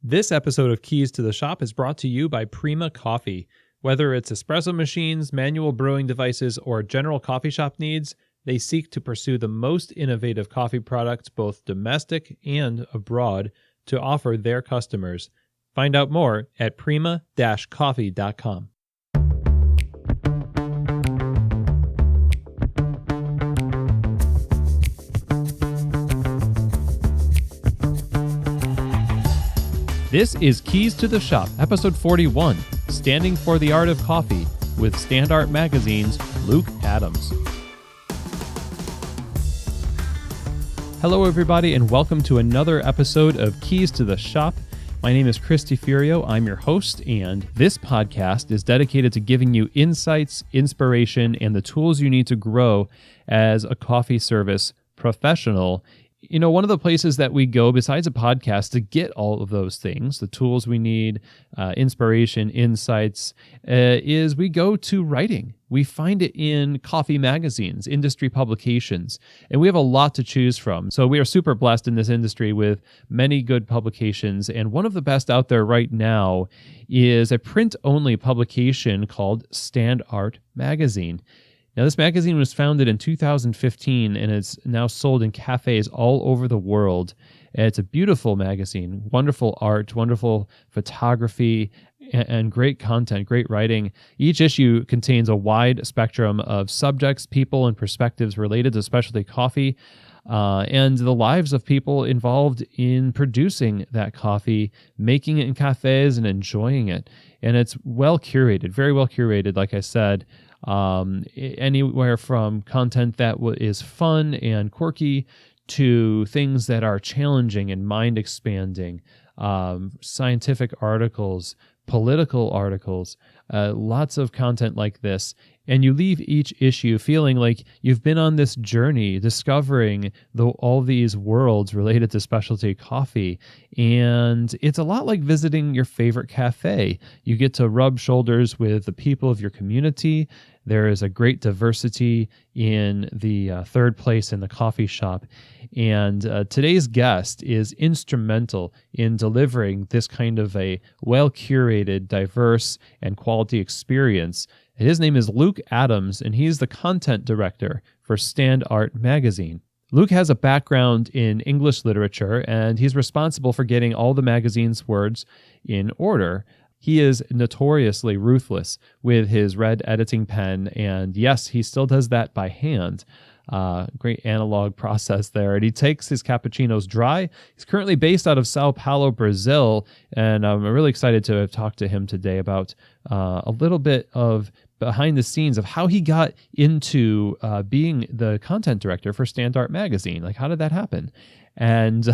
This episode of Keys to the Shop is brought to you by Prima Coffee. Whether it's espresso machines, manual brewing devices, or general coffee shop needs, they seek to pursue the most innovative coffee products, both domestic and abroad, to offer their customers. Find out more at prima-coffee.com. This is Keys to the Shop, episode 41, Standing for the Art of Coffee, with Standart Magazine's Luke Adams. Hello, everybody, and welcome to another episode of Keys to the Shop. My name is Chris DeFurio. I'm your host, and this podcast is dedicated to giving you insights, inspiration, and the tools you need to grow as a coffee service professional. You know, one of the places that we go besides a podcast to get all of those things, the tools we need, inspiration, insights, is we go to writing. We find it in coffee magazines, industry publications, and we have a lot to choose from. So we are super blessed in this industry with many good publications, and one of the best out there right now is a print-only publication called Standart Magazine. Now, this magazine was founded in 2015 and it's now sold in cafes all over the world. It's a beautiful magazine, wonderful art, wonderful photography, and great content, great writing. Each issue contains a wide spectrum of subjects, people, and perspectives related to specialty coffee and the lives of people involved in producing that coffee, making it in cafes, and enjoying it. And it's well curated, very well curated, like I said. Anywhere from content that is fun and quirky to things that are challenging and mind-expanding, scientific articles, political articles, lots of content like this. And you leave each issue feeling like you've been on this journey discovering all these worlds related to specialty coffee. And it's a lot like visiting your favorite cafe. You get to rub shoulders with the people of your community. There is a great diversity in the third place in the coffee shop. And today's guest is instrumental in delivering this kind of a well-curated, diverse, and quality experience. His name is Luke Adams, and he's the content director for Standart Magazine. Luke has a background in English literature, and he's responsible for getting all the magazine's words in order. He is notoriously ruthless with his red editing pen, and yes, he still does that by hand. Great analog process there. And he takes his cappuccinos dry. He's currently based out of Sao Paulo, Brazil, and I'm really excited to talk to him today about a little bit of behind the scenes of how he got into being the content director for Standart Magazine. Like, how did that happen? And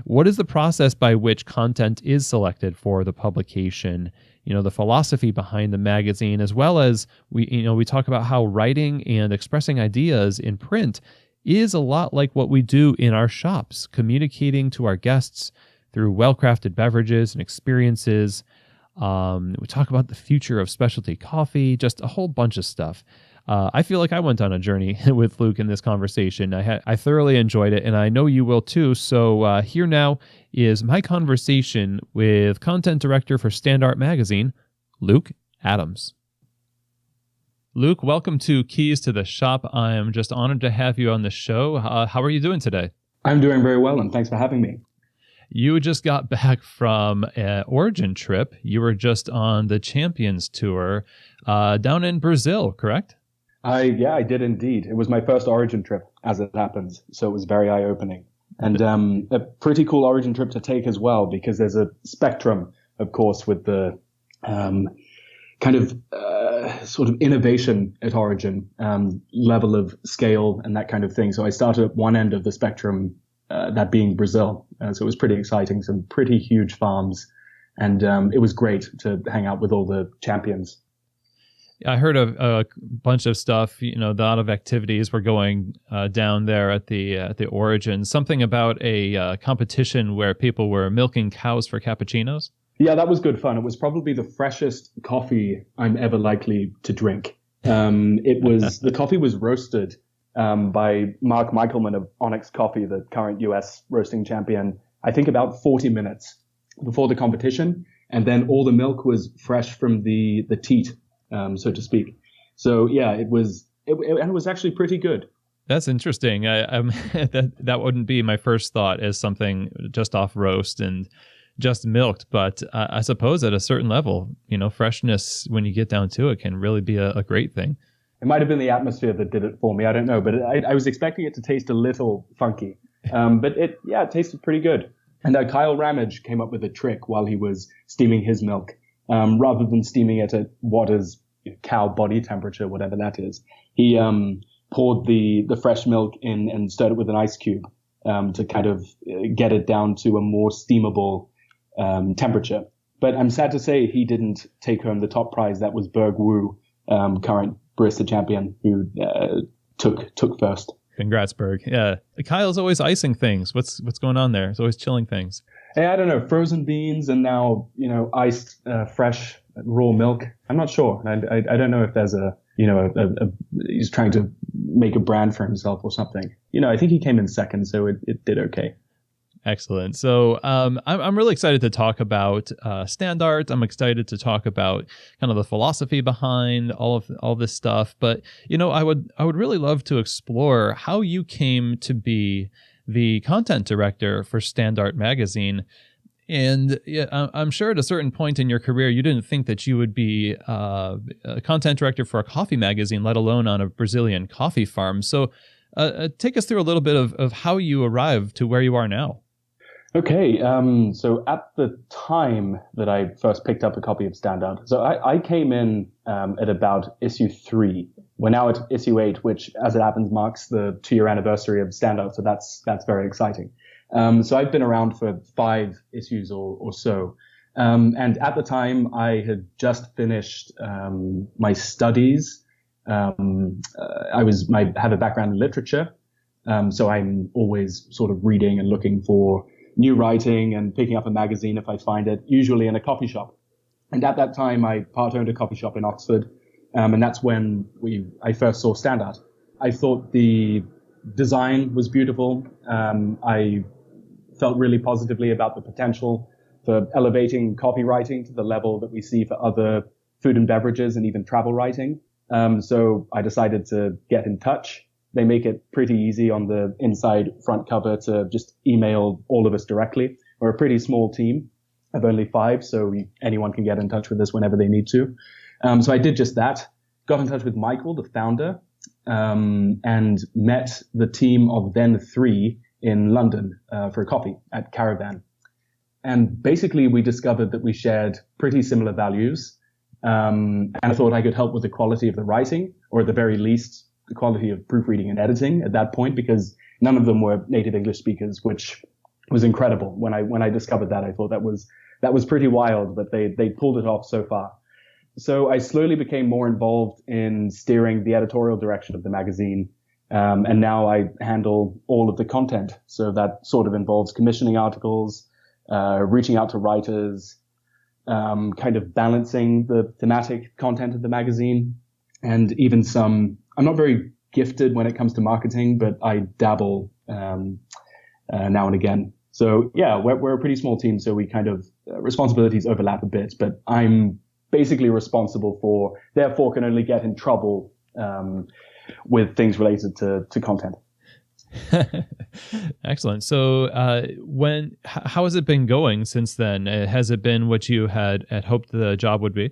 what is the process by which content is selected for the publication? You know, the philosophy behind the magazine, as well as we talk about how writing and expressing ideas in print is a lot like what we do in our shops, communicating to our guests through well-crafted beverages and experiences. We talk about the future of specialty coffee, just a whole bunch of stuff. I feel like I went on a journey with Luke in this conversation. I thoroughly enjoyed it, and I know you will too. So here now is my conversation with content director for Standart Magazine, Luke Adams. Luke, welcome to Keys to the Shop. I am just honored to have you on the show. How are you doing today? I'm doing very well, and thanks for having me. You just got back from an Origin trip. You were just on the Champions Tour down in Brazil, correct? I did indeed. It was my first Origin trip, as it happens, so it was very eye-opening. And a pretty cool Origin trip to take as well, because there's a spectrum, of course, with the sort of innovation at Origin, level of scale and that kind of thing. So I started at one end of the spectrum, that being Brazil. So it was pretty exciting, some pretty huge farms, and it was great to hang out with all the champions. I heard a bunch of stuff. You know, a lot of activities were going down there at the Origin. Something about a competition where people were milking cows for cappuccinos. Yeah, that was good fun. It was probably the freshest coffee I'm ever likely to drink. The coffee was roasted by Mark Michelman of Onyx Coffee, the current US roasting champion, I think about 40 minutes. before the competition, and then all the milk was fresh from the teat, so to speak. So yeah, it was actually pretty good. That's interesting. That wouldn't be my first thought as something just off roast and just milked, but I suppose at a certain level, freshness when you get down to it can really be a great thing. It might have been the atmosphere that did it for me. I don't know, but I was expecting it to taste a little funky, but it tasted pretty good. And Kyle Ramage came up with a trick while he was steaming his milk, rather than steaming it at what is cow body temperature, whatever that is. He poured the fresh milk in and stirred it with an ice cube to kind of get it down to a more steamable temperature. But I'm sad to say he didn't take home the top prize. That was Berg Wu, current barista champion, who took first. Congrats, Berg. Yeah, Kyle's always icing things. What's going on there? He's always chilling things. Hey, I don't know, frozen beans and now iced fresh raw milk. I'm not sure. I don't know if there's he's trying to make a brand for himself or something. I think he came in second, so it did okay. Excellent. So I'm really excited to talk about Standart. I'm excited to talk about kind of the philosophy behind all this stuff. But I would really love to explore how you came to be the content director for Standart Magazine. And I'm sure at a certain point in your career, you didn't think that you would be a content director for a coffee magazine, let alone on a Brazilian coffee farm. So take us through a little bit of how you arrived to where you are now. Okay, so at the time that I first picked up a copy of Standart, so I came in at about issue 3. We're now at issue 8, which, as it happens, marks the 2-year anniversary of Standart, so that's very exciting. So I've been around for 5 issues or so. And at the time, I had just finished my studies. I have a background in literature, so I'm always sort of reading and looking for new writing and picking up a magazine if I find it, usually in a coffee shop. And at that time, I part-owned a coffee shop in Oxford, and that's when I first saw Standart. I thought the design was beautiful. I felt really positively about the potential for elevating copywriting to the level that we see for other food and beverages and even travel writing. So I decided to get in touch. They make it pretty easy on the inside front cover to just email all of us directly. We're a pretty small team of only 5, so anyone can get in touch with us whenever they need to. So I did just that, got in touch with Michael, the founder, and met the team of then 3 in London for a coffee at Caravan. And basically we discovered that we shared pretty similar values. And I thought I could help with the quality of the writing, or at the very least, the quality of proofreading and editing at that point, because none of them were native English speakers, which was incredible. When I discovered that, I thought that was pretty wild, but they pulled it off so far. So I slowly became more involved in steering the editorial direction of the magazine. And now I handle all of the content. So that sort of involves commissioning articles, reaching out to writers, kind of balancing the thematic content of the magazine, and even I'm not very gifted when it comes to marketing, but I dabble now and again. So yeah, we're a pretty small team, so we kind of responsibilities overlap a bit, but I'm basically responsible therefore can only get in trouble with things related to content. Excellent. So how has it been going since then? Has it been what you had hoped the job would be?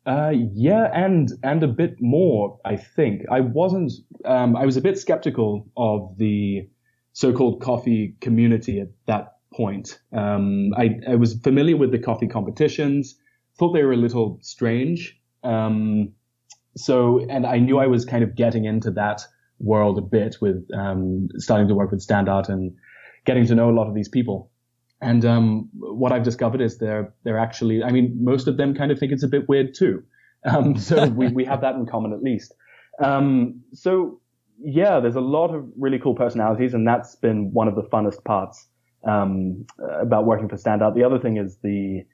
Yeah, and a bit more, I think. I was a bit skeptical of the so-called coffee community at that point. I was familiar with the coffee competitions, thought they were a little strange. And I knew I was kind of getting into that world a bit with starting to work with Standart and getting to know a lot of these people. And what I've discovered is they're actually, most of them kind of think it's a bit weird too. So we have that in common at least. So yeah, there's a lot of really cool personalities, and that's been one of the funnest parts about working for Standart. The other thing is the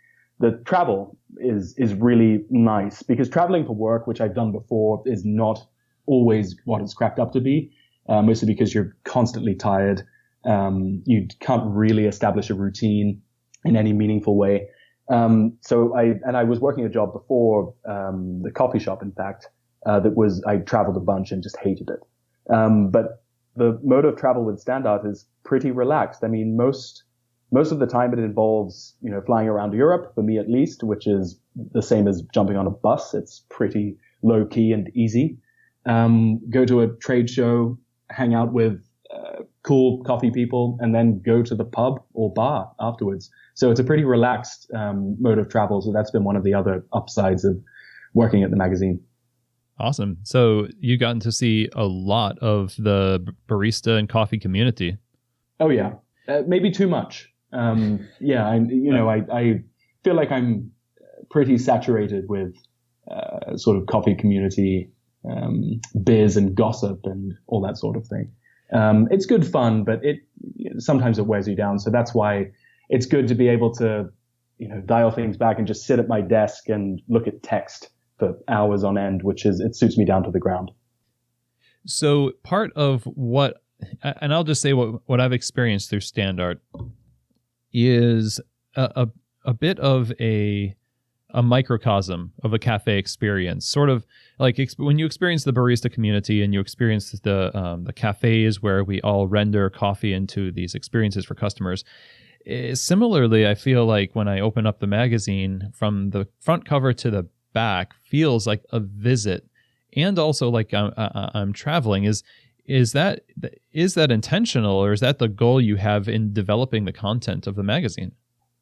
travel is really nice, because traveling for work, which I've done before, is not always what it's cracked up to be, mostly because you're constantly tired. You can't really establish a routine. in any meaningful way. So I was working a job before the coffee shop, in fact, I traveled a bunch and just hated it. But the mode of travel with Standart is pretty relaxed. I mean, most of the time it involves, flying around Europe, for me at least, which is the same as jumping on a bus. It's pretty low key and easy. Go to a trade show, hang out with cool coffee people, and then go to the pub or bar afterwards. So it's a pretty relaxed mode of travel. So that's been one of the other upsides of working at the magazine. Awesome. So you've gotten to see a lot of the barista and coffee community. Oh, yeah. Maybe too much. I feel like I'm pretty saturated with sort of coffee community biz and gossip and all that sort of thing. It's good fun, but sometimes it wears you down. So that's why it's good to be able to, dial things back and just sit at my desk and look at text for hours on end, it suits me down to the ground. So part of what, and I'll just say what I've experienced through Standart is a bit of a microcosm of a cafe experience, sort of like when you experience the barista community and you experience the cafes where we all render coffee into these experiences for customers. Similarly, I feel like when I open up the magazine, from the front cover to the back feels like a visit, and also like I'm traveling. Is that intentional, or is that the goal you have in developing the content of the magazine?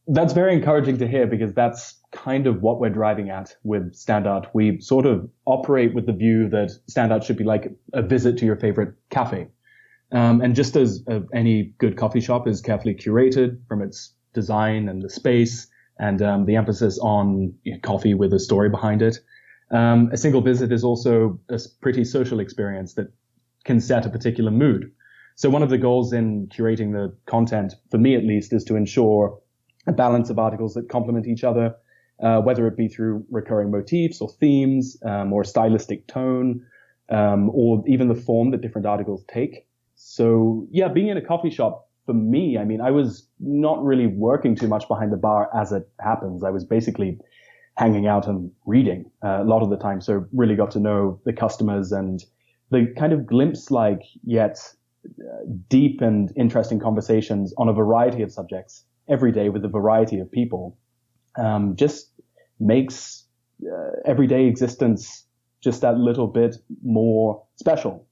That's very encouraging to hear, because that's kind of what we're driving at with Standart. We sort of operate with the view that Standart should be like a visit to your favorite cafe. And just as any good coffee shop is carefully curated from its design and the space and the emphasis on coffee with a story behind it, a single visit is also a pretty social experience that can set a particular mood. So one of the goals in curating the content, for me at least, is to ensure a balance of articles that complement each other, whether it be through recurring motifs or themes, or a stylistic tone, or even the form that different articles take. So yeah, being in a coffee shop, for me, I mean, I was not really working too much behind the bar as it happens. I was basically hanging out and reading a lot of the time. So really got to know the customers, and the kind of glimpse-like yet deep and interesting conversations on a variety of subjects every day with a variety of people just makes everyday existence just that little bit more special.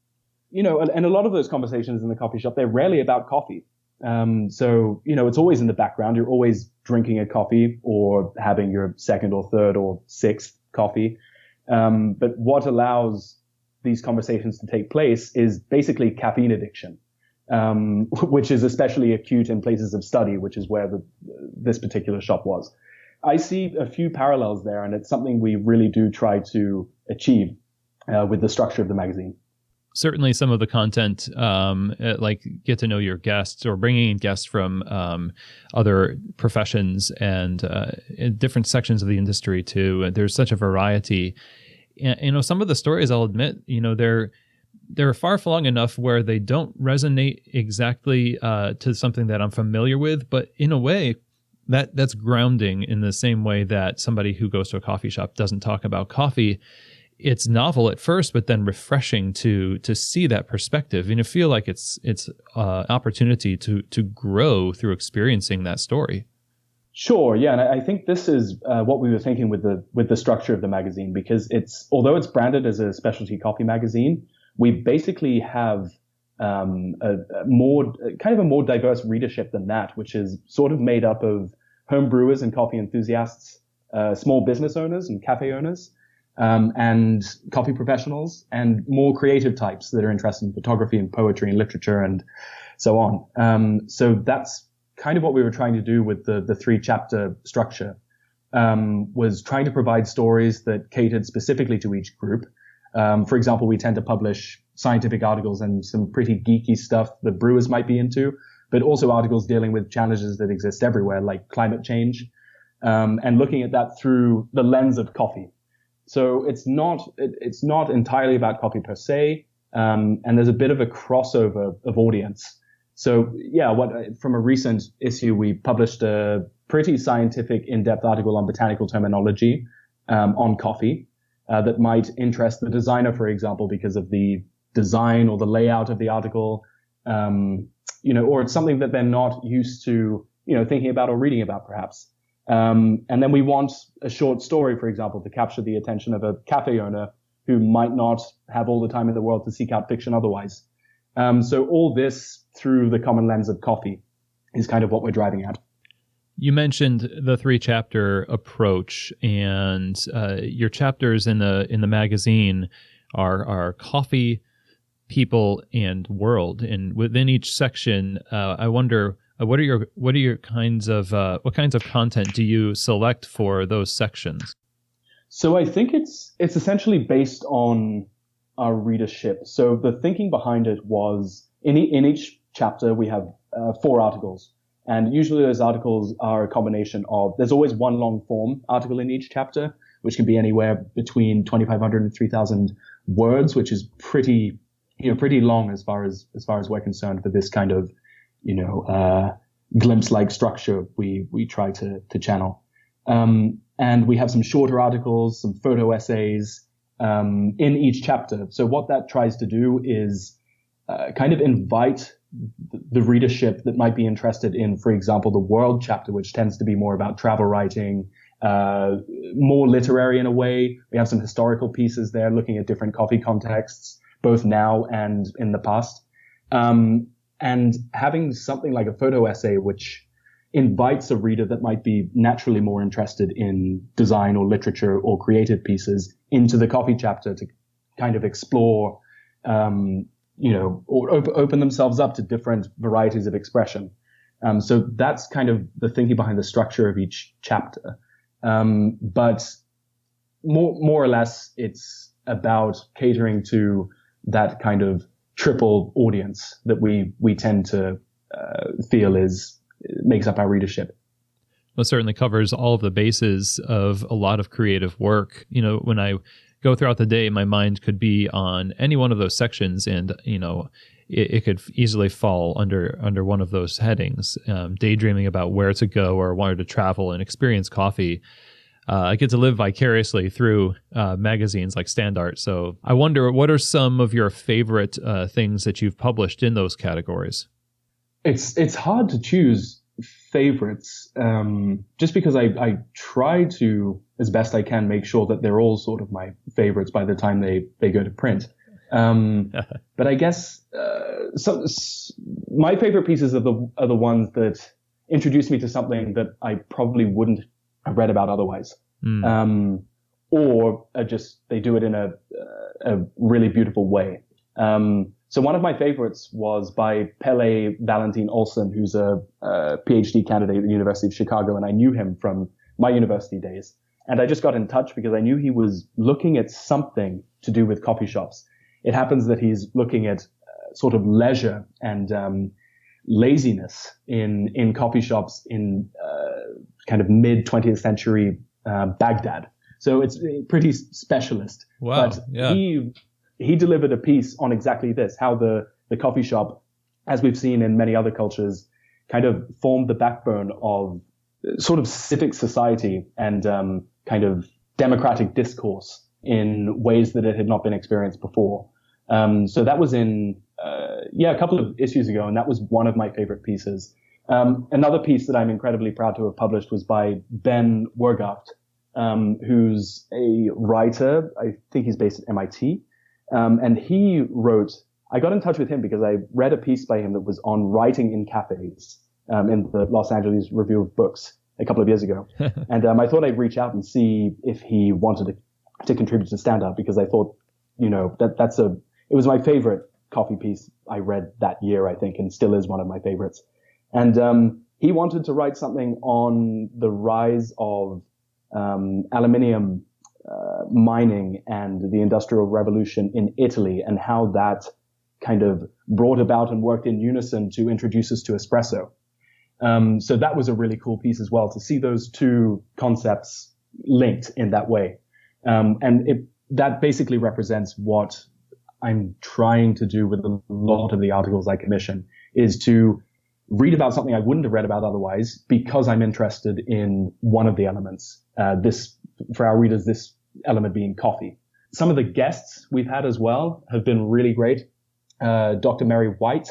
And a lot of those conversations in the coffee shop, they're rarely about coffee. So, it's always in the background. You're always drinking a coffee or having your second or third or sixth coffee. But what allows these conversations to take place is basically caffeine addiction, which is especially acute in places of study, which is where this particular shop was. I see a few parallels there, and it's something we really do try to achieve with the structure of the magazine. Certainly some of the content, like get to know your guests or bringing in guests from other professions and in different sections of the industry too. There's such a variety. And, some of the stories, I'll admit, they're far flung enough where they don't resonate exactly to something that I'm familiar with, but in a way that's grounding in the same way that somebody who goes to a coffee shop doesn't talk about coffee. It's novel at first, but then refreshing to see that perspective, and feel like it's opportunity to grow through experiencing that story. Sure, yeah, and I think this is what we were thinking with the structure of the magazine, because although it's branded as a specialty coffee magazine, we basically have a more diverse readership than that, which is sort of made up of home brewers and coffee enthusiasts, small business owners and cafe owners, and coffee professionals, and more creative types that are interested in photography and poetry and literature and so on. So that's kind of what we were trying to do with the 3-chapter structure, was trying to provide stories that catered specifically to each group. For example, we tend to publish scientific articles and some pretty geeky stuff that brewers might be into, but also articles dealing with challenges that exist everywhere, like climate change, and looking at that through the lens of coffee. So it's not entirely about coffee per se, and there's a bit of a crossover of audience. So yeah, from a recent issue, we published a pretty scientific, in-depth article on botanical terminology on coffee that might interest the designer, for example, because of the design or the layout of the article, or it's something that they're not used to, thinking about or reading about, perhaps. And then we want a short story, for example, to capture the attention of a cafe owner who might not have all the time in the world to seek out fiction otherwise. So all this through the common lens of coffee is kind of what we're driving at. You mentioned the 3-chapter approach, and your chapters in the magazine are coffee, people, and world. And within each section, I wonder what kinds of content do you select for those sections? So I think it's essentially based on our readership. So the thinking behind it was in each chapter we have 4 articles. And usually those articles are a combination of, there's always one long form article in each chapter, which can be anywhere between 2,500 and 3,000 words, which is pretty long as far as we're concerned for this kind of, glimpse-like structure we try to channel. And we have some shorter articles, some photo essays, in each chapter. So what that tries to do is, kind of invite the readership that might be interested in, for example, the world chapter, which tends to be more about travel writing, more literary in a way. We have some historical pieces there looking at different coffee contexts, both now and in the past. And having something like a photo essay, which invites a reader that might be naturally more interested in design or literature or creative pieces into the coffee chapter to kind of explore, or open themselves up to different varieties of expression. So that's kind of the thinking behind the structure of each chapter. But more or less, it's about catering to that kind of triple audience that we tend to feel makes up our readership. Well, it certainly covers all of the bases of a lot of creative work. When I go throughout the day, my mind could be on any one of those sections, and it could easily fall under one of those headings. Daydreaming about where to go or where to travel and experience coffee. I get to live vicariously through magazines like Standart. So I wonder, what are some of your favorite things that you've published in those categories? It's hard to choose favorites, just because I try to, as best I can, make sure that they're all sort of my favorites by the time they go to print. But I guess my favorite pieces are the ones that introduce me to something that I probably wouldn't have read about otherwise, or they do it in a really beautiful way. So one of my favorites was by Pele Valentin Olsen, who's a PhD candidate at the University of Chicago, and I knew him from my university days. And I just got in touch because I knew he was looking at something to do with coffee shops. It happens that he's looking at sort of leisure and laziness in coffee shops in kind of mid 20th century Baghdad. So it's pretty specialist. Wow. But yeah. He delivered a piece on exactly this, how the coffee shop, as we've seen in many other cultures, kind of formed the backbone of sort of civic society and kind of democratic discourse in ways that it had not been experienced before. So that was in a couple of issues ago, and that was one of my favorite pieces. Another piece that I'm incredibly proud to have published was by Ben Wergaft, who's a writer. I think he's based at MIT. And he wrote, I got in touch with him because I read a piece by him that was on writing in cafes, in the Los Angeles Review of Books a couple of years ago. And I thought I'd reach out and see if he wanted to contribute to Standart, because I thought, it was my favorite coffee piece I read that year, I think, and still is one of my favorites. And he wanted to write something on the rise of aluminium mining and the Industrial Revolution in Italy, and how that kind of brought about and worked in unison to introduce us to espresso. So that was a really cool piece as well, to see those two concepts linked in that way. And that basically represents what I'm trying to do with a lot of the articles I commission, is to read about something I wouldn't have read about otherwise because I'm interested in one of the elements. This, for our readers, this element being coffee. Some of the guests we've had as well have been really great. Dr. Mary White,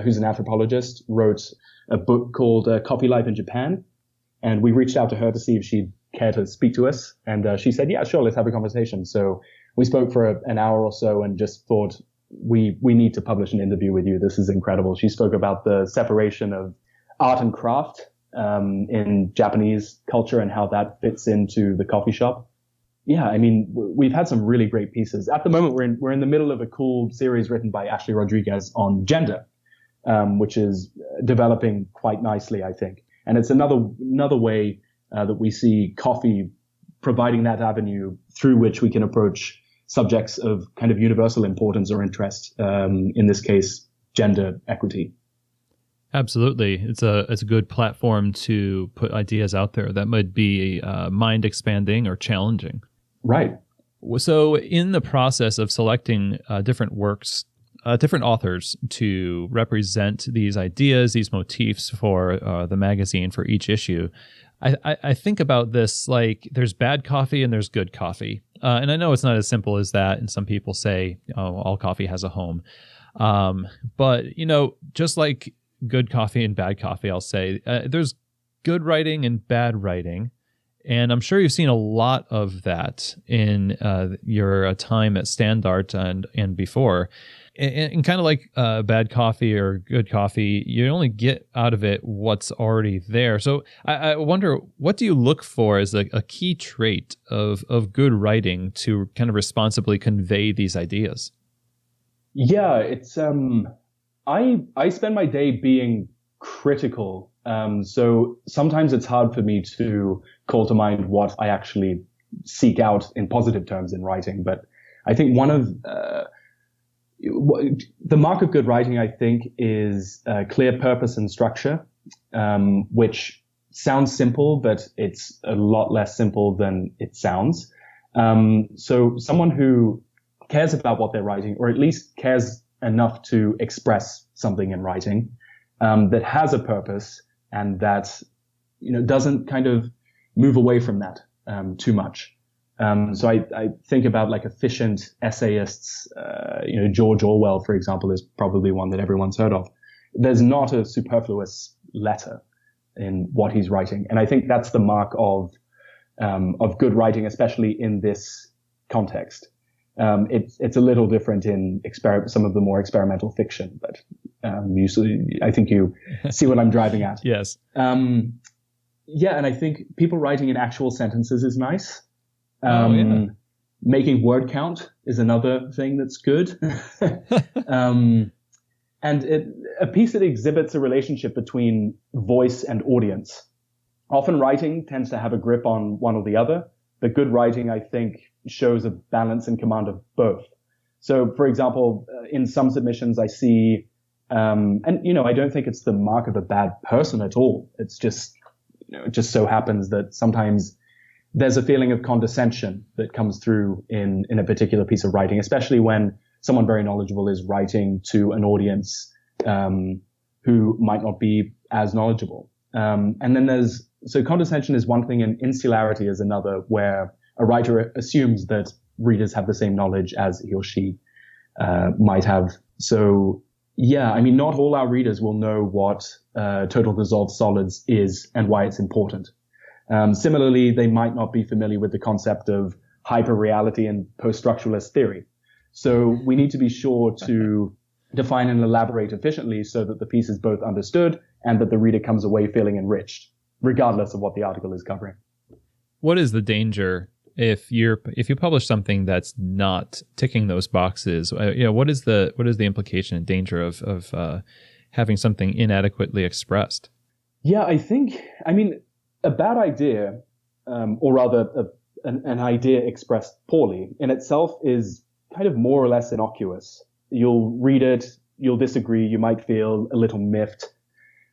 who's an anthropologist, wrote a book called Coffee Life in Japan. And we reached out to her to see if she'd care to speak to us. And she said, yeah, sure, let's have a conversation. So we spoke for an hour or so and just thought, we need to publish an interview with you. This is incredible. She spoke about the separation of art and craft in Japanese culture and how that fits into the coffee shop. Yeah, I mean, we've had some really great pieces. At the moment, we're in the middle of a cool series written by Ashley Rodriguez on gender, which is developing quite nicely, I think. And it's another way that we see coffee providing that avenue through which we can approach subjects of kind of universal importance or interest, in this case, gender equity. Absolutely. It's a good platform to put ideas out there that might be mind expanding or challenging. Right. So in the process of selecting different works, different authors to represent these ideas, these motifs for the magazine for each issue, I think about this like there's bad coffee and there's good coffee. And I know it's not as simple as that. And some people say, oh, all coffee has a home. But, just like good coffee and bad coffee, I'll say there's good writing and bad writing. And I'm sure you've seen a lot of that in your time at Standart and before. And kind of like bad coffee or good coffee, you only get out of it what's already there. So I wonder, what do you look for as a key trait of good writing to kind of responsibly convey these ideas? Yeah, it's I spend my day being critical. So sometimes it's hard for me to call to mind what I actually seek out in positive terms in writing. But I think one of the mark of good writing, I think, is clear purpose and structure, which sounds simple, but it's a lot less simple than it sounds. So someone who cares about what they're writing, or at least cares enough to express something in writing, that has a purpose and that, doesn't kind of move away from that too much. So I think about like efficient essayists, George Orwell, for example, is probably one that everyone's heard of. There's not a superfluous letter in what he's writing. And I think that's the mark of good writing, especially in this context. It's a little different in some of the more experimental fiction, but usually I think you see what I'm driving at. Yes. Yeah, and I think people writing in actual sentences is nice. Yeah. Making word count is another thing that's good. And a piece that exhibits a relationship between voice and audience. Often writing tends to have a grip on one or the other, but good writing, I think, shows a balance and command of both. So, for example, in some submissions I see, and I don't think it's the mark of a bad person at all. It's just, it just so happens that sometimes there's a feeling of condescension that comes through in a particular piece of writing, especially when someone very knowledgeable is writing to an audience who might not be as knowledgeable. And then so condescension is one thing and insularity is another, where a writer assumes that readers have the same knowledge as he or she might have. So yeah, I mean, not all our readers will know what total dissolved solids is and why it's important. Similarly, they might not be familiar with the concept of hyperreality and post-structuralist theory. So we need to be sure to define and elaborate efficiently so that the piece is both understood and that the reader comes away feeling enriched, regardless of what the article is covering. What is the danger if you publish something that's not ticking those boxes? What is the implication and danger of having something inadequately expressed? Yeah, I mean, a bad idea, or rather an idea expressed poorly in itself is kind of more or less innocuous. You'll read it, you'll disagree, you might feel a little miffed.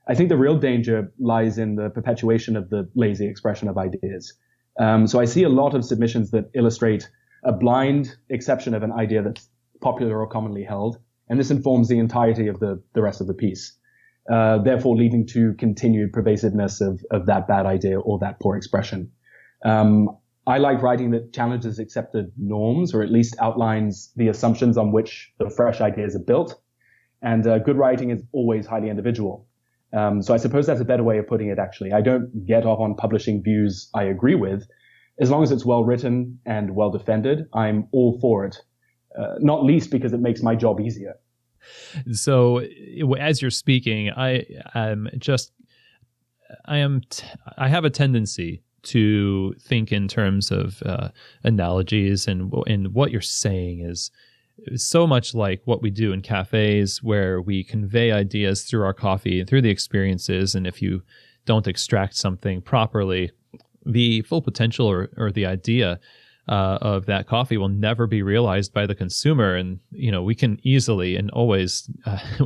I think the real danger lies in the perpetuation of the lazy expression of ideas. So I see a lot of submissions that illustrate a blind exception of an idea that's popular or commonly held, and this informs the entirety of the rest of the piece. therefore leading to continued pervasiveness of that bad idea or that poor expression. I like writing that challenges accepted norms, or at least outlines the assumptions on which the fresh ideas are built. And good writing is always highly individual. So I suppose that's a better way of putting it, actually. I don't get off on publishing views I agree with. As long as it's well written and well defended, I'm all for it. Not least because it makes my job easier. So as you're speaking, I have a tendency to think in terms of analogies, and what you're saying is so much like what we do in cafes, where we convey ideas through our coffee and through the experiences. And if you don't extract something properly, the full potential or the idea of that coffee will never be realized by the consumer. And, we can easily and always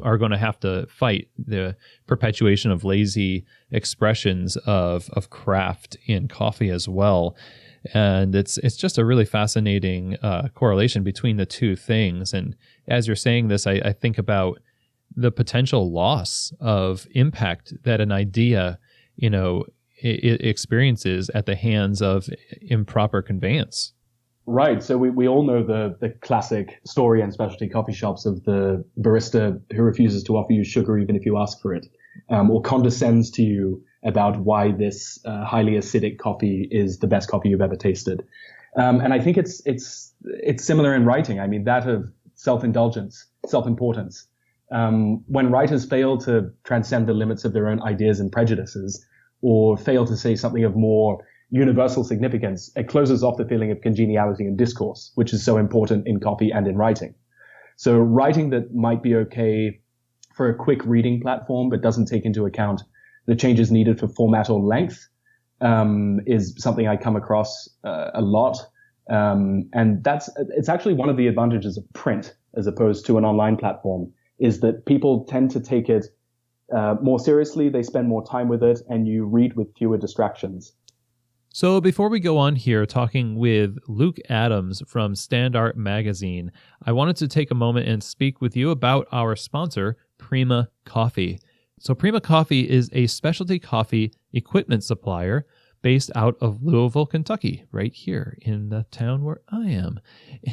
are going to have to fight the perpetuation of lazy expressions of craft in coffee as well. And it's just a really fascinating correlation between the two things. And as you're saying this, I think about the potential loss of impact that an idea, it experiences at the hands of improper conveyance. Right. So we all know the classic story in specialty coffee shops of the barista who refuses to offer you sugar even if you ask for it, or condescends to you about why this highly acidic coffee is the best coffee you've ever tasted. And I think it's similar in writing. I mean, that of self-indulgence, self-importance. When writers fail to transcend the limits of their own ideas and prejudices, or fail to say something of more universal significance, it closes off the feeling of congeniality in discourse, which is so important in coffee and in writing. So writing that might be okay for a quick reading platform, but doesn't take into account the changes needed for format or length, is something I come across a lot. And it's actually one of the advantages of print as opposed to an online platform, is that people tend to take it more seriously, they spend more time with it, and you read with fewer distractions. So before we go on here talking with Luke Adams from Standart Magazine, I wanted to take a moment and speak with you about our sponsor, Prima Coffee. So Prima Coffee is a specialty coffee equipment supplier based out of Louisville, Kentucky, right here in the town where I am.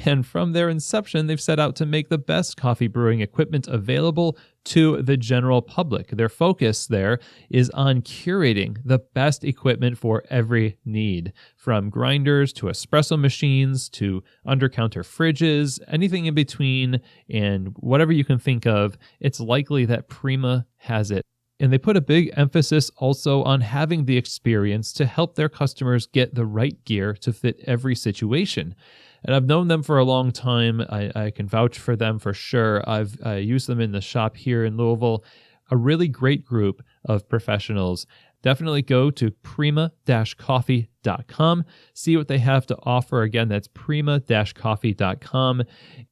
And from their inception, they've set out to make the best coffee brewing equipment available to the general public. Their focus there is on curating the best equipment for every need, from grinders to espresso machines to under-counter fridges, anything in between, and whatever you can think of, it's likely that Prima has it. And they put a big emphasis also on having the experience to help their customers get the right gear to fit every situation. And I've known them for a long time. I can vouch for them for sure. I've used them in the shop here in Louisville. A really great group of professionals. Definitely go to prima-coffee.com. See what they have to offer. Again, that's prima-coffee.com.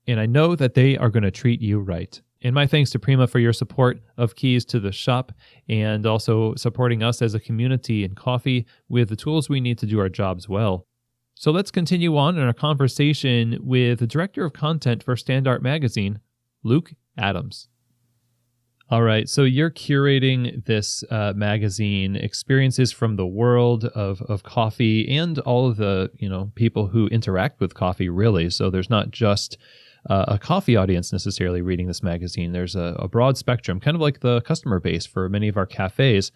And I know that they are going to treat you right. And my thanks to Prima for your support of Keys to the Shop, and also supporting us as a community in coffee with the tools we need to do our jobs well. So let's continue on in our conversation with the Director of Content for Standart Magazine, Luke Adams. All right, so you're curating this magazine, experiences from the world of coffee and all of the people who interact with coffee, really. So there's not just a coffee audience necessarily reading this magazine. There's a broad spectrum, kind of like the customer base for many of our cafes.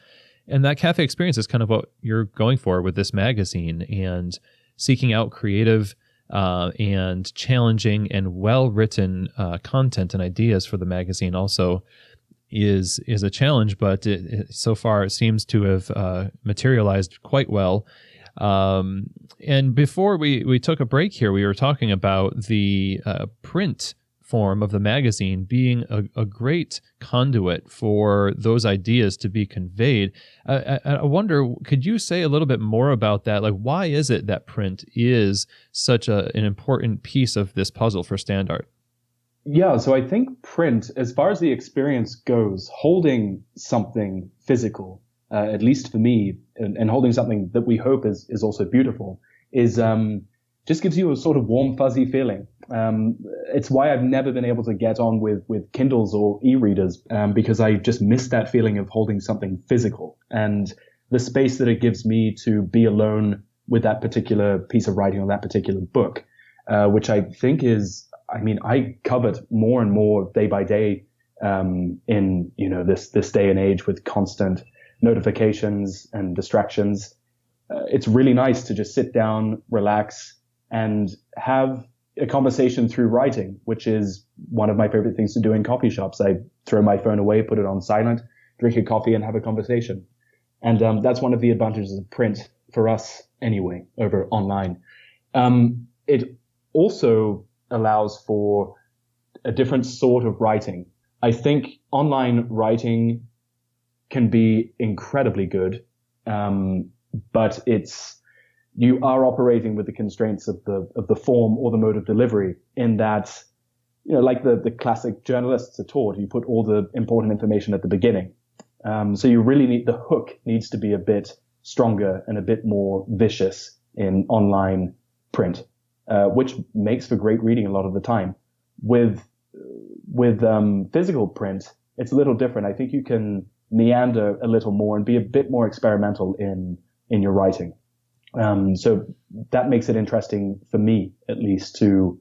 And that cafe experience is kind of what you're going for with this magazine, and seeking out creative and challenging and well-written content and ideas for the magazine also is a challenge, but so far it seems to have materialized quite well. And before we took a break here, we were talking about the print form of the magazine being a great conduit for those ideas to be conveyed. I wonder, could you say a little bit more about that? Like, why is it that print is such an important piece of this puzzle for Standart? Yeah, so I think print, as far as the experience goes, holding something physical, at least for me, and holding something that we hope is also beautiful, is just gives you a sort of warm, fuzzy feeling. It's why I've never been able to get on with Kindles or e-readers, because I just miss that feeling of holding something physical and the space that it gives me to be alone with that particular piece of writing or that particular book, which I think is, I covet more and more day by day, in, this day and age with constant notifications and distractions. It's really nice to just sit down, relax, and have a conversation through writing, which is one of my favorite things to do in coffee shops. I throw my phone away, put it on silent, drink a coffee, and have a conversation. And that's one of the advantages of print for us anyway, over online. It also allows for a different sort of writing. I think online writing can be incredibly good, but you are operating with the constraints of the form or the mode of delivery, in that, like the classic journalists are taught, you put all the important information at the beginning. So you really the hook needs to be a bit stronger and a bit more vicious in online print, which makes for great reading a lot of the time. With physical print, it's a little different. I think you can meander a little more and be a bit more experimental in your writing. So that makes it interesting for me, at least, to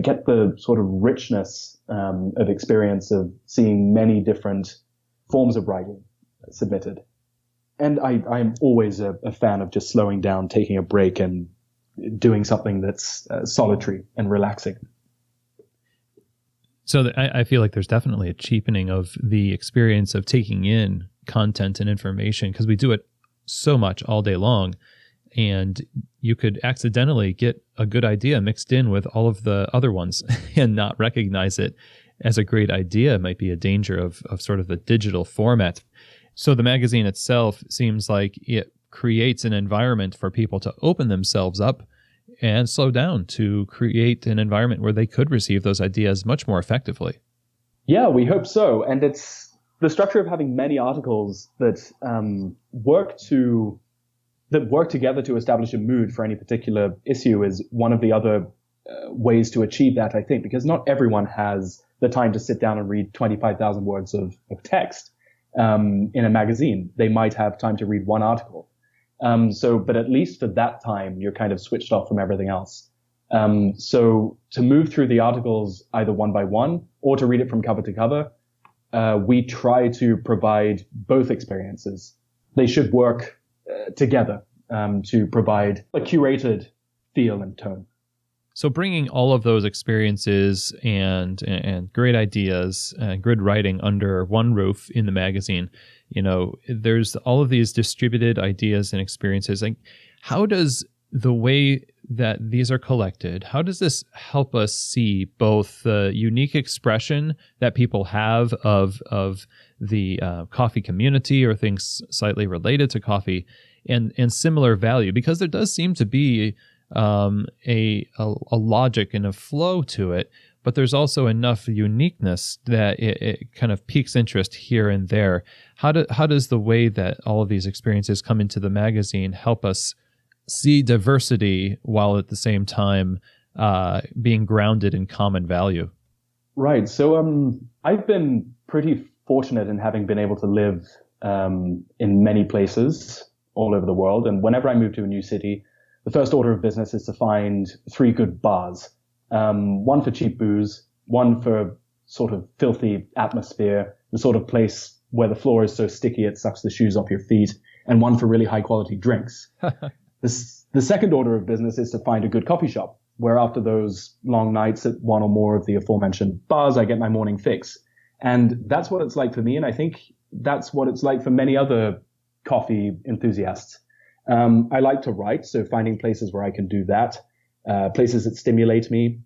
get the sort of richness of experience of seeing many different forms of writing submitted. And I'm always a fan of just slowing down, taking a break, and doing something that's solitary and relaxing. So I feel like there's definitely a cheapening of the experience of taking in content and information, because we do it so much all day long, and you could accidentally get a good idea mixed in with all of the other ones and not recognize it as a great idea. It might be a danger of sort of the digital format. So the magazine itself seems like it creates an environment for people to open themselves up and slow down, to create an environment where they could receive those ideas much more effectively. Yeah, we hope so. And it's the structure of having many articles that work together to establish a mood for any particular issue is one of the other ways to achieve that, I think, because not everyone has the time to sit down and read 25,000 words of text in a magazine. They might have time to read one article. But at least for that time, you're kind of switched off from everything else. So to move through the articles either one by one or to read it from cover to cover, we try to provide both experiences. They should work together to provide a curated feel and tone. So bringing all of those experiences and great ideas and good writing under one roof in the magazine, there's all of these distributed ideas and experiences. Like, how does the way that these are collected, how does this help us see both the unique expression that people have of the coffee community or things slightly related to coffee and similar value? Because there does seem to be a logic and a flow to it, but there's also enough uniqueness that it kind of piques interest here and there. How does the way that all of these experiences come into the magazine help us see diversity while at the same time being grounded in common value? Right. So I've been pretty fortunate in having been able to live in many places all over the world. And whenever I move to a new city, the first order of business is to find 3 good bars. One for cheap booze, one for sort of filthy atmosphere, the sort of place where the floor is so sticky it sucks the shoes off your feet, and one for really high quality drinks. The second order of business is to find a good coffee shop, where after those long nights at one or more of the aforementioned bars, I get my morning fix. And that's what it's like for me, and I think that's what it's like for many other coffee enthusiasts. I like to write, so finding places where I can do that, places that stimulate me,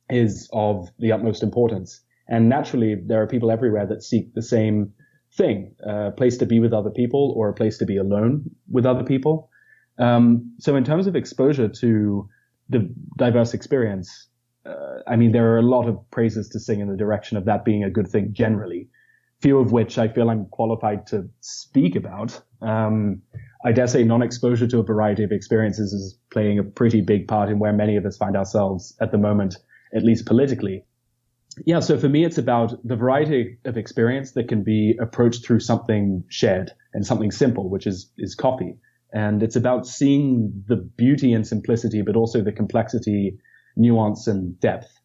is of the utmost importance. And naturally, there are people everywhere that seek the same thing, a place to be with other people or a place to be alone with other people. So in terms of exposure to the diverse experience, there are a lot of praises to sing in the direction of that being a good thing generally, few of which I feel I'm qualified to speak about. I dare say non-exposure to a variety of experiences is playing a pretty big part in where many of us find ourselves at the moment, at least politically. Yeah, so for me, it's about the variety of experience that can be approached through something shared and something simple, which is coffee. And it's about seeing the beauty and simplicity, but also the complexity, nuance, and depth.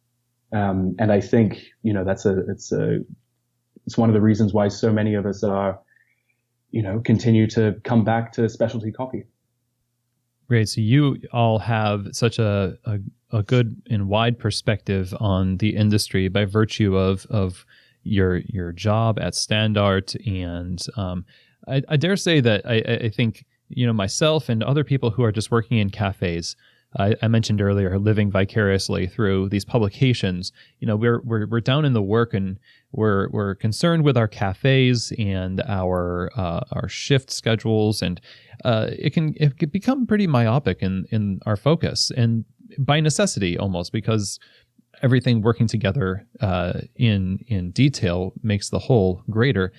And I think, it's one of the reasons why so many of us are, continue to come back to specialty coffee. Great. So you all have such a good and wide perspective on the industry by virtue of your job at Standart. And I dare say that I think, myself and other people who are just working in cafes, I mentioned earlier, living vicariously through these publications. We're down in the work, and we're concerned with our cafes and our shift schedules, and it can become pretty myopic in our focus, and by necessity almost, because everything working together in detail makes the whole greater.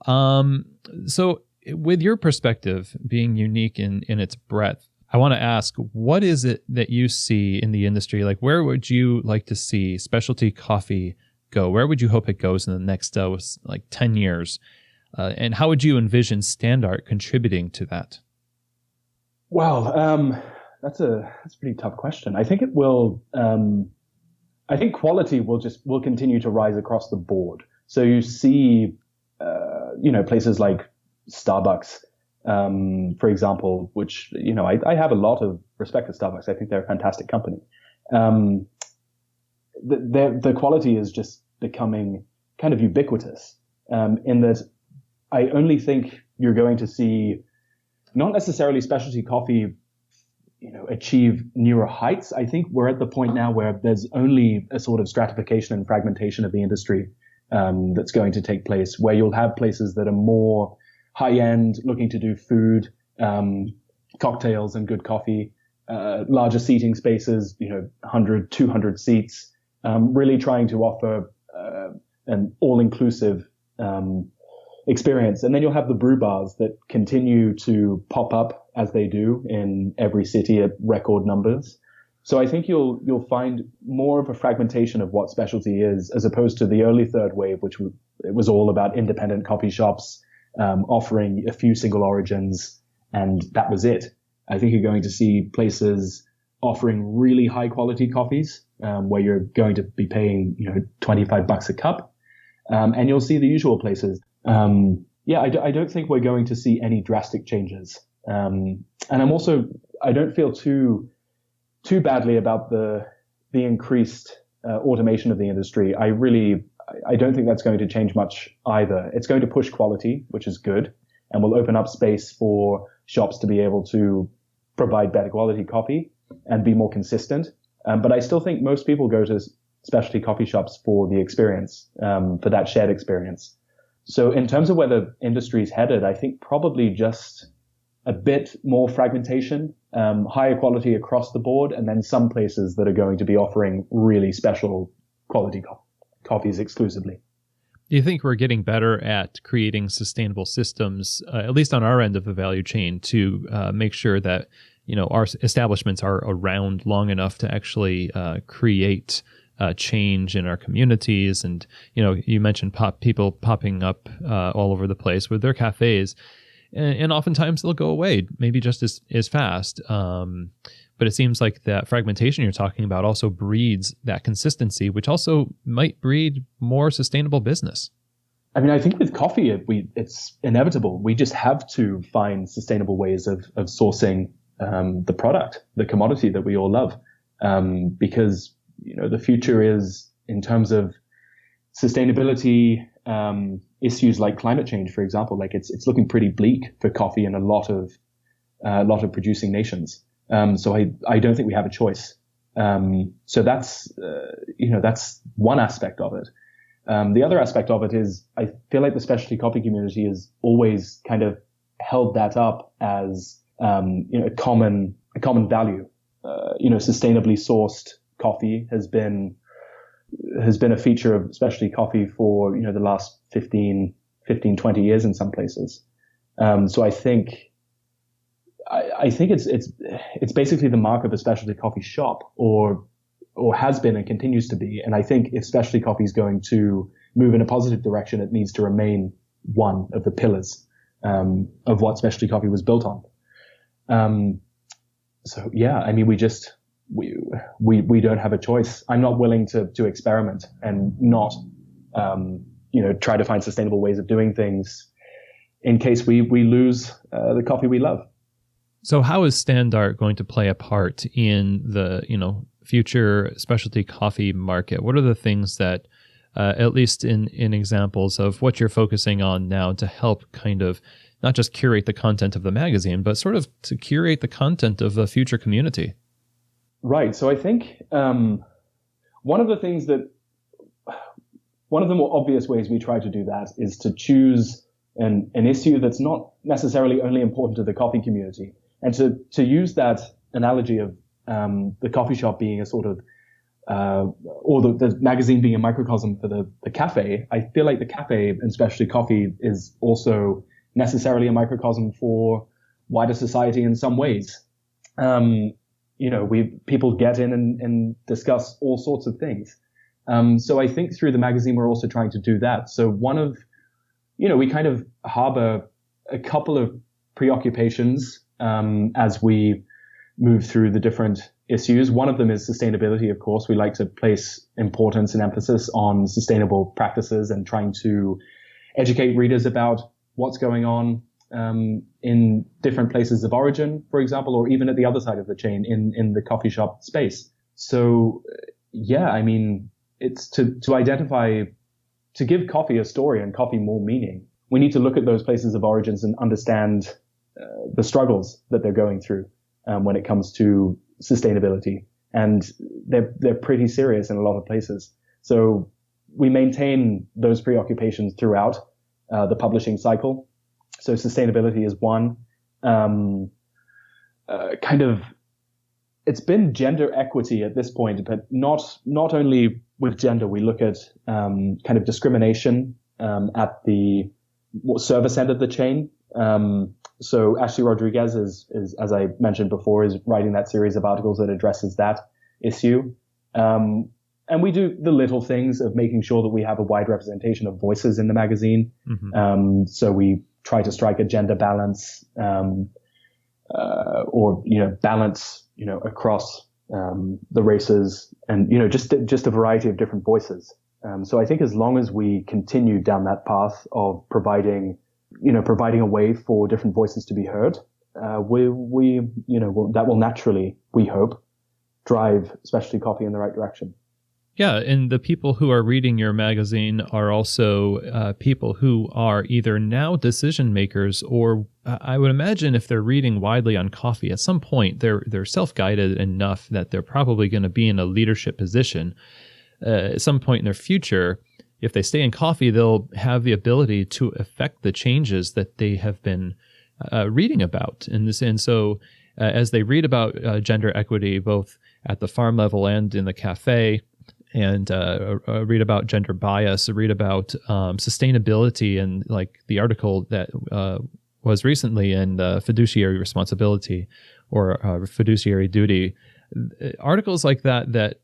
So, with your perspective being unique in its breadth, I want to ask, what is it that you see in the industry? Like, where would you like to see specialty coffee go? Where would you hope it goes in the next 10 years? And how would you envision Standart contributing to that? Well, that's a pretty tough question. I think it will. I think quality will continue to rise across the board. So you see, places like Starbucks, for example, which, I have a lot of respect for Starbucks. I think they're a fantastic company. The quality is just becoming kind of ubiquitous, in that I only think you're going to see not necessarily specialty coffee, achieve newer heights. I think we're at the point now where there's only a sort of stratification and fragmentation of the industry, that's going to take place, where you'll have places that are more high-end, looking to do food, cocktails and good coffee, larger seating spaces, 100, 200 seats, really trying to offer an all-inclusive experience. And then you'll have the brew bars that continue to pop up as they do in every city at record numbers. So I think you'll find more of a fragmentation of what specialty is, as opposed to the early third wave, which it was all about independent coffee shops, offering a few single origins, and that was it. I think you're going to see places offering really high quality coffees, where you're going to be paying, $25 a cup. And you'll see the usual places. I don't think we're going to see any drastic changes. And I don't feel too badly about the increased automation of the industry. I don't think that's going to change much either. It's going to push quality, which is good, and will open up space for shops to be able to provide better quality coffee and be more consistent. But I still think most people go to specialty coffee shops for the experience, for that shared experience. So in terms of where the industry is headed, I think probably just a bit more fragmentation, higher quality across the board, and then some places that are going to be offering really special quality coffees exclusively. Do you think we're getting better at creating sustainable systems, at least on our end of the value chain, to make sure that our establishments are around long enough to actually create change in our communities? And you mentioned people popping up all over the place with their cafes, and oftentimes they'll go away, maybe just as fast. But it seems like that fragmentation you're talking about also breeds that consistency, which also might breed more sustainable business. I mean, I think with coffee, it's inevitable. We just have to find sustainable ways of sourcing the product, the commodity that we all love, because the future is, in terms of sustainability, issues like climate change, for example, like it's looking pretty bleak for coffee in a lot of producing nations. So I don't think we have a choice. So that's one aspect of it. The other aspect of it is, I feel like the specialty coffee community has always kind of held that up as, a common value. Sustainably sourced coffee has been a feature of specialty coffee for, the last 15, 20 years in some places. So I think I think it's basically the mark of a specialty coffee shop, or has been and continues to be. And I think if specialty coffee is going to move in a positive direction, it needs to remain one of the pillars of what specialty coffee was built on. So yeah, I mean, we don't have a choice. I'm not willing to experiment and not try to find sustainable ways of doing things in case we lose the coffee we love. So how is Standart going to play a part in the future specialty coffee market? What are the things that, at least in examples of what you're focusing on now, to help kind of not just curate the content of the magazine, but sort of to curate the content of the future community? Right. So I think one of the more obvious ways we try to do that is to choose an issue that's not necessarily only important to the coffee community, and to use that analogy of the coffee shop being a sort of or the magazine being a microcosm for the cafe. I feel like the cafe and specialty coffee is also necessarily a microcosm for wider society in some ways. People get in and discuss all sorts of things. So I think through the magazine, we're also trying to do that. So we kind of harbor a couple of preoccupations as we move through the different issues. One of them is sustainability, of course. We like to place importance and emphasis on sustainable practices and trying to educate readers about what's going on in different places of origin, for example, or even at the other side of the chain in the coffee shop space. So yeah, I mean, it's to identify, to give coffee a story and coffee more meaning. We need to look at those places of origins and understand the struggles that they're going through when it comes to sustainability. And they're pretty serious in a lot of places. So we maintain those preoccupations throughout the publishing cycle. So sustainability is one. It's been gender equity at this point, but not only with gender. We look at kind of discrimination at the service end of the chain. So Ashley Rodriguez is, as I mentioned before, is writing that series of articles that addresses that issue. And we do the little things of making sure that we have a wide representation of voices in the magazine. Mm-hmm. So we try to strike a gender balance, or balance, across the races, and just a variety of different voices. So I think as long as we continue down that path of providing a way for different voices to be heard, that will naturally, we hope, drive specialty coffee in the right direction. Yeah, and the people who are reading your magazine are also people who are either now decision makers, or I would imagine if they're reading widely on coffee, at some point they're self-guided enough that they're probably going to be in a leadership position. At some point in their future, if they stay in coffee, they'll have the ability to affect the changes that they have been reading about. And so as they read about gender equity, both at the farm level and in the cafe, and read about gender bias, read about sustainability, and like the article that was recently in fiduciary responsibility or fiduciary duty. Articles like that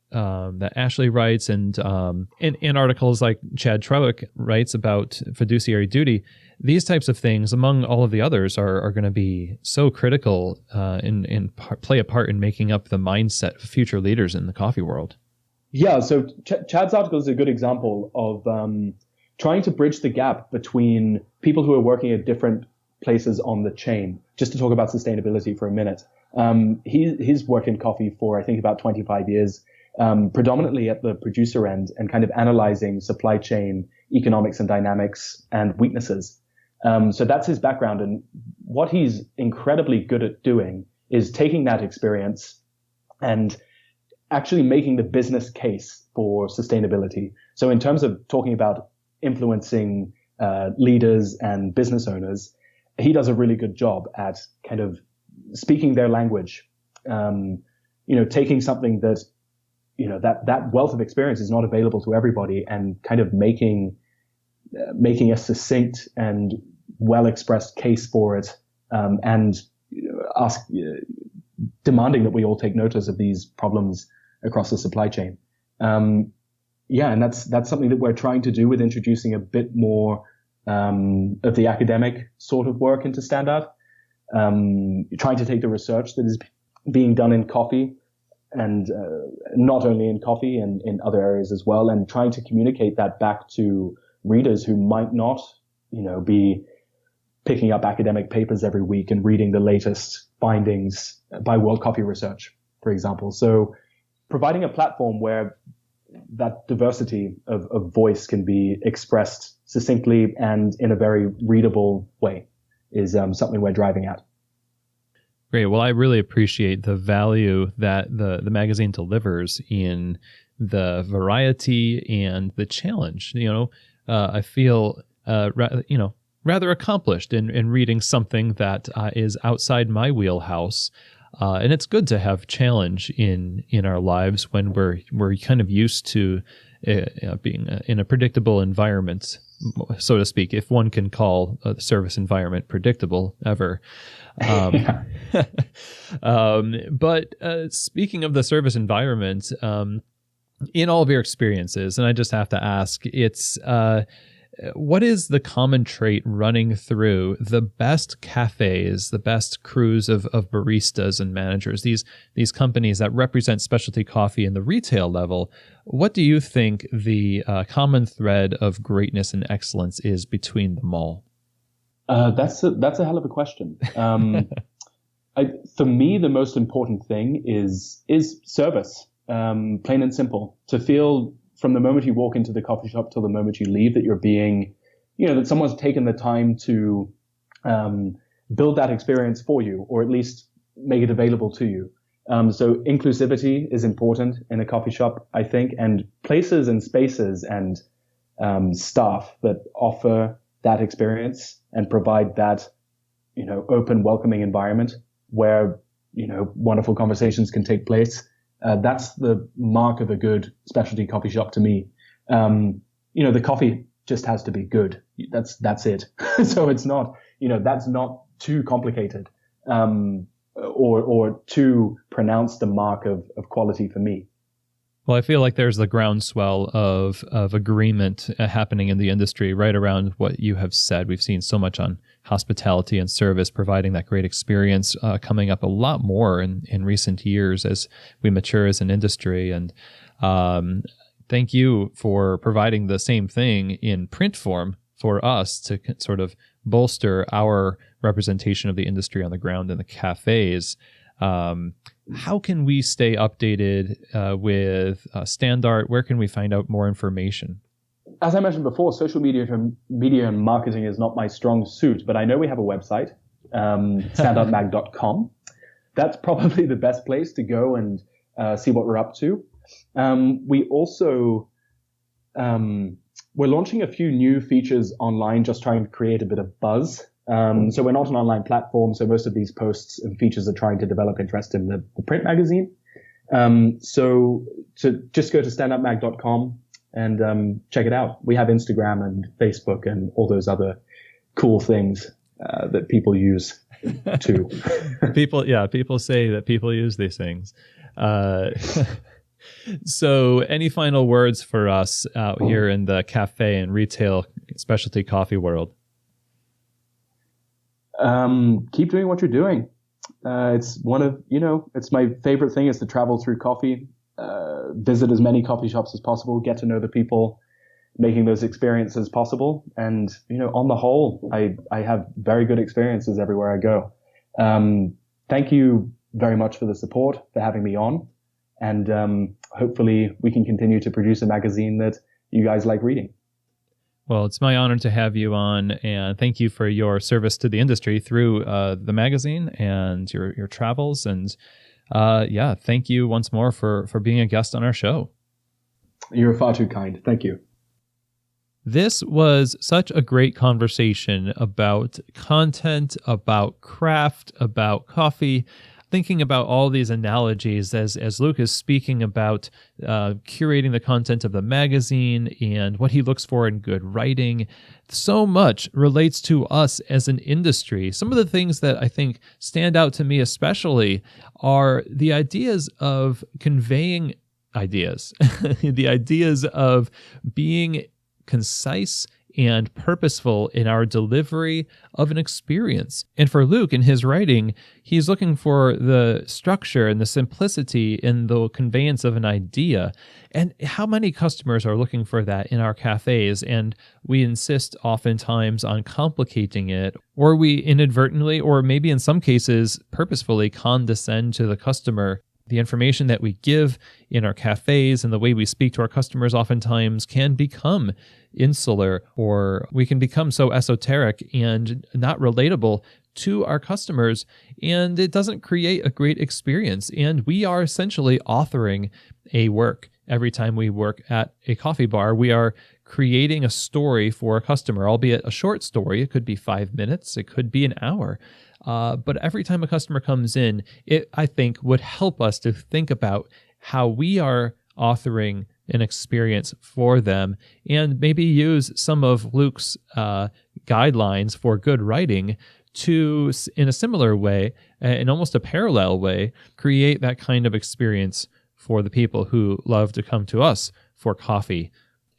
Ashley writes, and articles like Chad Trewick writes about fiduciary duty. These types of things, among all of the others, are going to be so critical and play a part in making up the mindset of future leaders in the coffee world. Yeah, so Chad's article is a good example of trying to bridge the gap between people who are working at different places on the chain. Just to talk about sustainability for a minute. He's worked in coffee for, I think, about 25 years, predominantly at the producer end, and kind of analyzing supply chain economics and dynamics and weaknesses. So that's his background. And what he's incredibly good at doing is taking that experience and actually making the business case for sustainability. So in terms of talking about influencing leaders and business owners, he does a really good job at kind of speaking their language, taking something that, that wealth of experience is not available to everybody, and kind of making a succinct and well-expressed case for it. And demanding that we all take notice of these problems across the supply chain. And that's something that we're trying to do with introducing a bit more of the academic sort of work into Standart. Trying to take the research that is being done in coffee, and not only in coffee and in other areas as well, and trying to communicate that back to readers who might not, be picking up academic papers every week and reading the latest findings by World Coffee Research, for example. So providing a platform where that diversity of voice can be expressed succinctly and in a very readable way is something we're driving at. Great. Well, I really appreciate the value that the magazine delivers in the variety and the challenge. I feel rather accomplished in reading something that is outside my wheelhouse. And it's good to have challenge in our lives when we're kind of used to being in a predictable environment, so to speak, if one can call the service environment predictable ever. But speaking of the service environment, in all of your experiences, and I just have to ask, what is the common trait running through the best cafes, the best crews of baristas and managers, these companies that represent specialty coffee in the retail level? What do you think the common thread of greatness and excellence is between them all? That's a hell of a question. For me, the most important thing is service, plain and simple. To feel from the moment you walk into the coffee shop till the moment you leave that you're being, that someone's taken the time to build that experience for you, or at least make it available to you. So inclusivity is important in a coffee shop, I think, and places and spaces and staff that offer that experience and provide that, open, welcoming environment where, wonderful conversations can take place. That's the mark of a good specialty coffee shop to me. The coffee just has to be good. That's it. So it's not, that's not too complicated, or too pronounced a mark of quality for me. Well, I feel like there's the groundswell of agreement happening in the industry right around what you have said. We've seen so much on hospitality and service, providing that great experience, coming up a lot more in recent years as we mature as an industry. And thank you for providing the same thing in print form for us to sort of bolster our representation of the industry on the ground in the cafes. How can we stay updated with Standart? Where can we find out more information? As I mentioned before, social media and marketing is not my strong suit, but I know we have a website, standartmag.com. That's probably the best place to go and see what we're up to. We also, we're launching a few new features online, just trying to create a bit of buzz. So we're not an online platform, so most of these posts and features are trying to develop interest in the print magazine. So to just go to standartmag.com and check it out. We have Instagram and Facebook and all those other cool things that people use too. People say that people use these things. So any final words for us out here in the cafe and retail specialty coffee world? Keep doing what you're doing. It's one of, it's my favorite thing is to travel through coffee, visit as many coffee shops as possible, get to know the people making those experiences possible. And, on the whole, I have very good experiences everywhere I go. Thank you very much for the support, for having me on. And, hopefully we can continue to produce a magazine that you guys like reading. Well, it's my honor to have you on, and thank you for your service to the industry through the magazine and your travels. And thank you once more for being a guest on our show. You're far too kind. Thank you. This was such a great conversation about content, about craft, about coffee. thinking about all these analogies as Luke is speaking about curating the content of the magazine and what he looks for in good writing. So much relates to us as an industry. Some of the things that I think stand out to me especially are the ideas of conveying ideas, the ideas of being concise and purposeful in our delivery of an experience. And for Luke, in his writing, he's looking for the structure and the simplicity in the conveyance of an idea. And how many customers are looking for that in our cafes? And we insist oftentimes on complicating it, or we inadvertently, or maybe in some cases purposefully condescend to the customer. The information that we give in our cafes and the way we speak to our customers oftentimes can become insular, or we can become so esoteric and not relatable to our customers, and it doesn't create a great experience. And we are essentially authoring a work. Every time we work at a coffee bar, we are creating a story for a customer, albeit a short story. It could be 5 minutes, it could be an hour. But every time a customer comes in, it, I think, would help us to think about how we are authoring an experience for them, and maybe use some of Luke's guidelines for good writing to, in a similar way, in almost a parallel way, create that kind of experience for the people who love to come to us for coffee.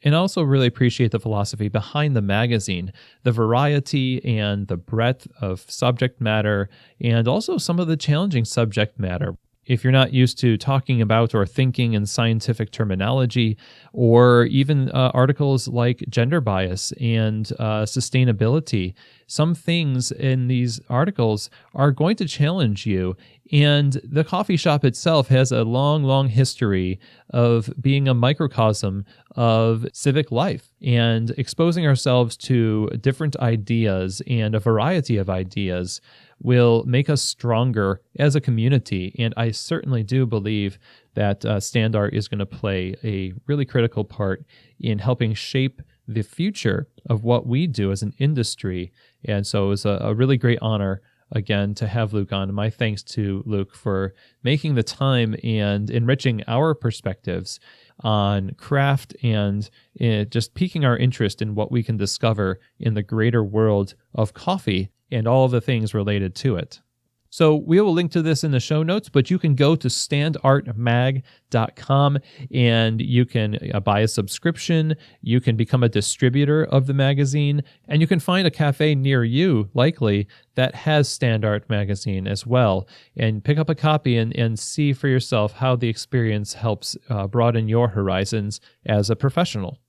And I also really appreciate the philosophy behind the magazine, the variety and the breadth of subject matter, and also some of the challenging subject matter. If you're not used to talking about or thinking in scientific terminology, or even articles like gender bias and sustainability, some things in these articles are going to challenge you. And the coffee shop itself has a long, long history of being a microcosm of civic life and exposing ourselves to different ideas and a variety of ideas will make us stronger as a community. And I certainly do believe that Standart is going to play a really critical part in helping shape the future of what we do as an industry. And so it was a really great honor, again, to have Luke on. My thanks to Luke for making the time and enriching our perspectives on craft and just piquing our interest in what we can discover in the greater world of coffee and all of the things related to it. So we will link to this in the show notes, but you can go to standartmag.com and you can buy a subscription, you can become a distributor of the magazine, and you can find a cafe near you, likely, that has Standart Magazine as well, and pick up a copy and see for yourself how the experience helps broaden your horizons as a professional.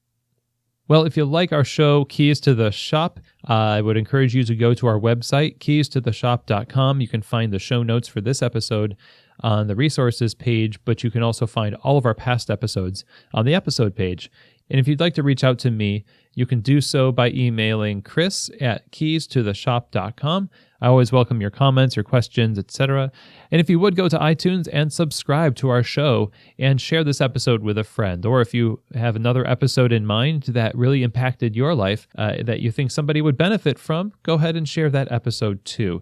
Well, if you like our show, Keys to the Shop, I would encourage you to go to our website, keystotheshop.com. You can find the show notes for this episode on the resources page, but you can also find all of our past episodes on the episode page. And if you'd like to reach out to me, you can do so by emailing chris@keystotheshop.com. I always welcome your comments, your questions, etc. And if you would go to iTunes and subscribe to our show and share this episode with a friend, or if you have another episode in mind that really impacted your life that you think somebody would benefit from, go ahead and share that episode too.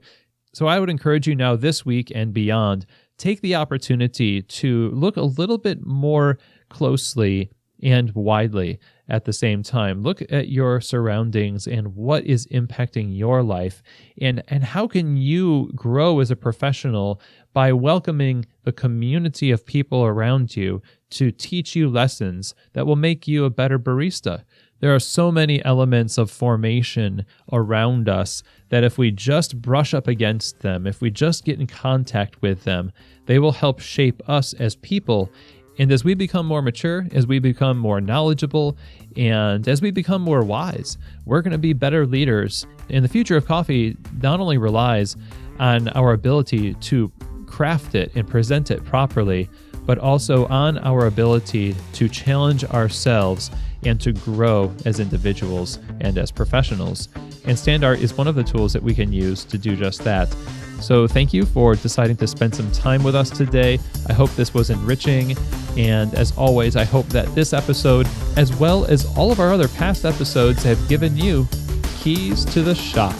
So I would encourage you now this week and beyond, take the opportunity to look a little bit more closely and widely at the same time. Look at your surroundings and what is impacting your life, and how can you grow as a professional by welcoming the community of people around you to teach you lessons that will make you a better barista. There are so many elements of formation around us that if we just brush up against them, if we just get in contact with them, they will help shape us as people. And as we become more mature, as we become more knowledgeable, and as we become more wise, we're going to be better leaders. And the future of coffee not only relies on our ability to craft it and present it properly, but also on our ability to challenge ourselves and to grow as individuals and as professionals. And Standart is one of the tools that we can use to do just that. So thank you for deciding to spend some time with us today. I hope this was enriching. And as always, I hope that this episode, as well as all of our other past episodes, have given you keys to the shop.